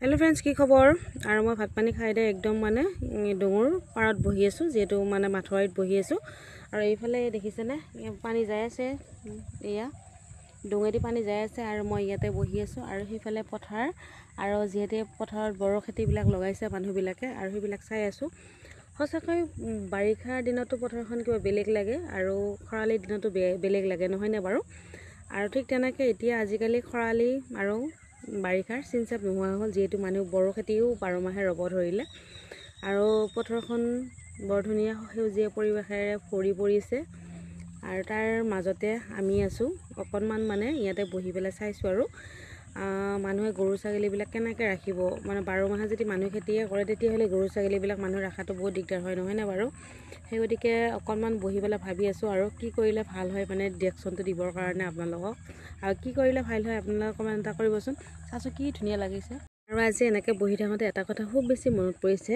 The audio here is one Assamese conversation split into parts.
हेलो फ्रेंड्स की खबर और मैं भात पानी खाई दे एकदम माने डोंगर पारत बहि आसो जेतु माने माथारित बहि आसो और এইফালে দেখিছেনে পানী যাই আছে এয়া ডোঙেদি পানী যাই আছে আৰু মই ইয়াতে বহি আছো আৰু সেইফালে পথাৰ আৰু যেতে পথাৰত বড় খেতি বিলাক লগাইছে মানুহ বিলাকে আৰু সেইবিলাক চাই আছো হসাকৈ বাৰিষাৰ দিনতো পথাৰখন কিবা বেলেগ লাগে আৰু খৰালি দিনতো বেলেগ লাগে নহয় না বাৰু আৰু ঠিক তেনেকৈ এতিয়া আজিকালি খৰালি আৰু বাৰিষাৰ চিনচাপ নোহোৱা হ'ল যেহেতু মানুহ বড় খেতিও 12 মাহে ৰব ধৰিলে আৰু পথাৰখন বৰ ধুনীয়া সেউজীয়া পৰিৱেশেৰে ভৰি পৰিছে আৰু তাৰ মাজতে আমি আছো অকনমান মানে ইয়াতে বহি পেলাই চাইছো আৰু মানুহে গৰু ছাগলী বিলাক কেনেকৈ ৰাখিব মানে 12 মাহে যদি মানুহ খেতিয়ে কৰে তেতিয়া হলে গৰু ছাগলী বিলাক মানুহ ৰাখাটো বহুত দিগদাৰ হয় নহয় না বাৰু সেই গতিকে অকনমান বহি পেলাই ভাবি আছো আৰু কি কৰিলে ভাল হয় মানে ডিৰেকচনটো দিবৰ কাৰণে আপোনালোকক আৰু কি কৰিলে ভাল হয় আপোনালোকে কমেন্ট এটা কৰিবচোন চাচো কি ধুনীয়া লাগিছে আৰু আজি এনেকৈ বহি থাকোতে এটা কথা খুব বেছি মনত পৰিছে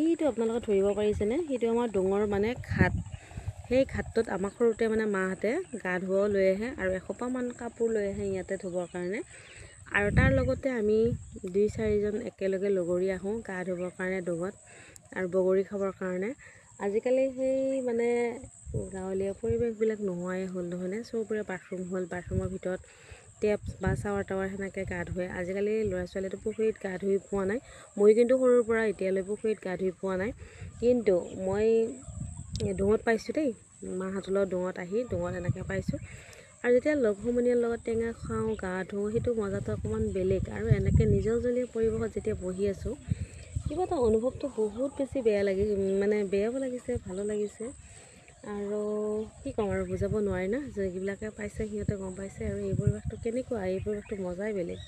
এইটো আপোনালোকে ধৰিব পাৰিছেনে সেইটো আমাৰ ডোঙৰ মানে ঘাট সেই ঘাটত আমাক সৰুতে মানে মাহঁতে গা ধুব লৈ আহে আৰু এসোপামান কাপোৰ লৈ আহে ইয়াতে ধুবৰ কাৰণে আৰু তাৰ লগতে আমি 2-4 জন একেলগে লগৰি আহোঁ গা ধুবৰ কাৰণে ডোঙত আৰু বগৰী খাবৰ কাৰণে আজিকালি সেই মানে গাঁৱলীয়া পৰিৱেশবিলাক নোহোৱাই হ'ল নহয়নে চবৰে বাথৰুম হ'ল বাথৰুমৰ ভিতৰত টেপ বা চাৱাৰ টাৱাৰ হেনেকৈ গা ধুৱে আজিকালি ল'ৰা ছোৱালীটো পুখুৰীত গা ধুই পোৱা নাই মই কিন্তু সৰুৰ পৰা এতিয়ালৈ পুখুৰীত গা ধুই পোৱা নাই কিন্তু মই ডোঙত পাইছোঁ দেই মাহঁতৰ ডোঙত আহি ডোঙত এনেকৈ পাইছোঁ আৰু যেতিয়া লগ সমনীয়াৰ লগত টেঙা খাওঁ গা ধুওঁ সেইটো মজাটো অকণমান বেলেগ আৰু এনেকৈ নিজজলীয়া পৰিৱেশত যেতিয়া বহি আছোঁ কিবা এটা অনুভৱটো বহুত বেছি বেয়া লাগি মানে বেয়াও লাগিছে ভালো লাগিছে আৰু কি কম আৰু বুজাব নোৱাৰি না যিবিলাকে পাইছে সিহঁতে গম পাইছে আৰু এই পৰিৱেশটো কেনেকুৱা এই পৰিৱেশটো মজাই বেলেগ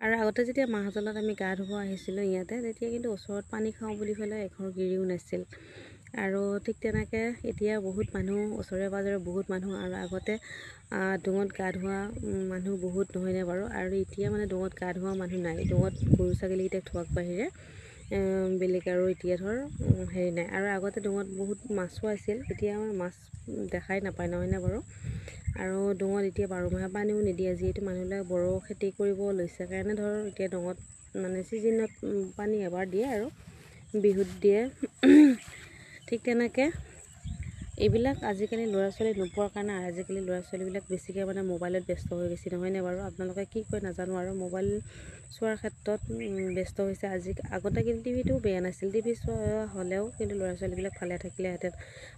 আৰু আগতে যেতিয়া মাহঁতলত আমি গা ধুব আহিছিলোঁ ইয়াতে তেতিয়া কিন্তু ওচৰত পানী খাওঁ বুলি ক'লে এঘৰ গিৰিও নাছিল আৰু ঠিক তেনেকৈ এতিয়া বহুত মানুহ ওচৰে পাজৰে বহুত মানুহ আৰু আগতে ডোঙত গা ধোৱা মানুহ বহুত নহয়নে বাৰু আৰু এতিয়া মানে ডোঙত গা ধোৱা মানুহ নাই ডোঙত গৰু ছাগলীকেইটাক ধোৱাক বাহিৰে বেলেগ আৰু এতিয়া ধৰ হেৰি নাই আৰু আগতে ডোঙত বহুত মাছো আছিল এতিয়া মাছ দেখাই নাপায় নহয়নে বাৰু আৰু ডোঙত এতিয়া 12 মাহে পানীও নিদিয়ে যিহেতু মানুহবিলাক বড় খেতি কৰিব লৈছে কাৰণে ধৰ এতিয়া ডোঙত মানে সিজনত পানী এবাৰ দিয়ে আৰু বিহুত দিয়ে ঠিক তেনেকৈ এইবিলাক আজিকালি ল'ৰা ছোৱালী নোপোৱাৰ কাৰণে আজিকালি ল'ৰা ছোৱালীবিলাক বেছিকৈ মানে মোবাইলত ব্যস্ত হৈ গৈছে নহয়নে বাৰু আপোনালোকে কি কয় নাজানো আৰু মোবাইল চোৱাৰ ক্ষেত্ৰত ব্যস্ত হৈছে আগতে কিন্তু টিভিটো বেয়া নাছিল টিভি চোৱা হ'লেও কিন্তু ল'ৰা ছোৱালীবিলাক ভালে থাকিলেহেঁতেন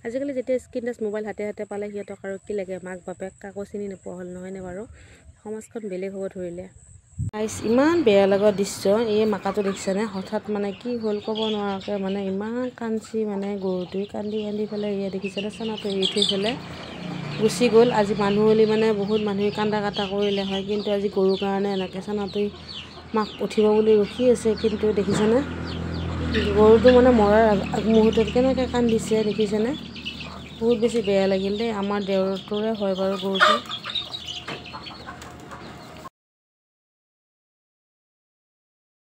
আজিকালি যেতিয়া স্ক্ৰীন টাচ মোবাইল হাতে হাতে পালে সিহঁতক আৰু কি লাগে মাক বাপেক কাকো চিনি নোপোৱা হ'ল নহয়নে বাৰু সমাজখন বেলেগ হ'ব ধৰিলে ইমান বেয়া লগা দৃশ্য এই মাকাটো দেখিছেনে হঠাৎ মানে কি হ'ল ক'ব নোৱাৰাকৈ মানে ইমান কান্দি মানে গৰুটোৱে কান্দি কান্দি পেলাই ইয়ে দেখিছেনে চানাটো এৰি থৈ পেলাই গুচি গ'ল আজি মানুহ হ'লে মানে বহুত মানুহে কান্দা কাটা কৰিলে হয় কিন্তু আজি গৰুৰ কাৰণে এনেকৈ চানাটোৱে মাক উঠিব বুলি ৰখি আছে কিন্তু দেখিছেনে গৰুটো মানে মৰাৰ মুহূৰ্তত কেনেকৈ কান্দিছে দেখিছেনে বহুত বেছি বেয়া লাগিল দেই আমাৰ দেউৰটোৰে হয় বাৰু গৰুটো